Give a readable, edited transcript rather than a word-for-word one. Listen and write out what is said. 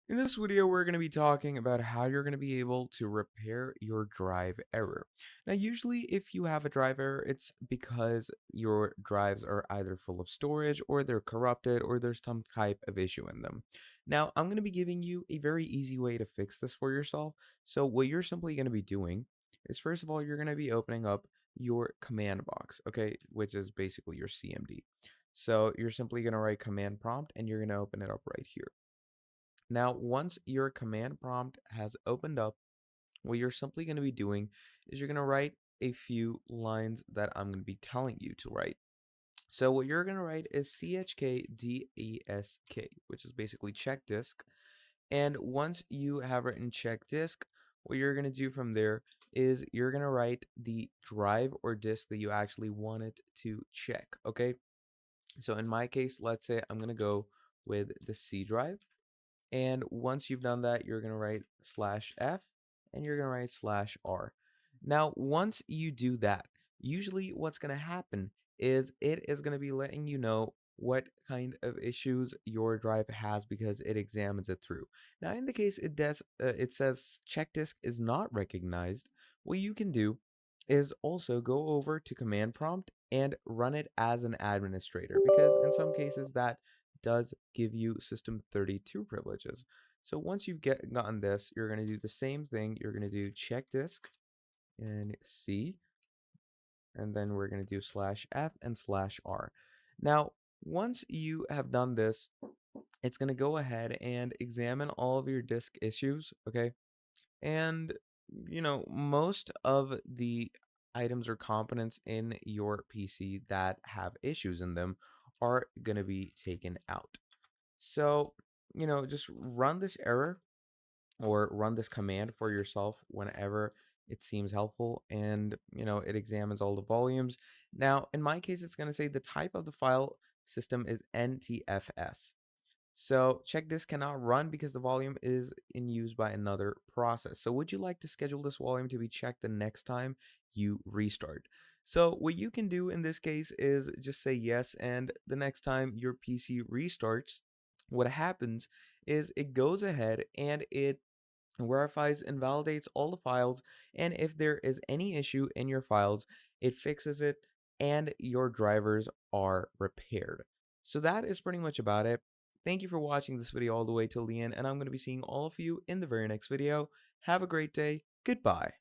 In this video, we're going to be talking about how you're going to be able to repair your drive error. Now, usually if you have a drive error, it's because your drives are either full of storage or they're corrupted or there's some type of issue in them. Now, I'm going to be giving you a very easy way to fix this for yourself. So what you're simply going to be doing is first of all, you're going to be opening up your command box, okay, which is basically your CMD. So you're simply going to write command prompt and you're going to open it up right here. Now, once your command prompt has opened up, what you're simply going to be doing is you're going to write a few lines that I'm going to be telling you to write. So what you're going to write is chkdesk, which is basically check disk. And once you have written check disk, what you're going to do from there is you're going to write the drive or disk that you actually wanted to check. Okay. So in my case, let's say I'm going to go with the C drive. And once you've done that, you're going to write /f and you're going to write /r. Now, once you do that, usually what's going to happen is it is going to be letting you know what kind of issues your drive has because it examines it through. Now, in the case it says check disk is not recognized, what you can do is also go over to command prompt and run it as an administrator because in some cases that does give you system 32 privileges. So once you've gotten this, you're going to do the same thing. You're going to do check disk and C, and then we're going to do /f and /r. Now, once you have done this, it's going to go ahead and examine all of your disk issues, okay? And, most of the items or components in your PC that have issues in them are going to be taken out. So, just run this error or run this command for yourself whenever it seems helpful and, it examines all the volumes. Now, in my case, it's going to say the type of the file system is NTFS. So check this cannot run because the volume is in use by another process. So would you like to schedule this volume to be checked the next time you restart? So what you can do in this case is just say yes, and the next time your PC restarts, what happens is it goes ahead and it verifies and validates all the files, and if there is any issue in your files, it fixes it and your drivers are repaired. So that is pretty much about it. Thank you for watching this video all the way till the end, and I'm going to be seeing all of you in the very next video. Have a great day. Goodbye.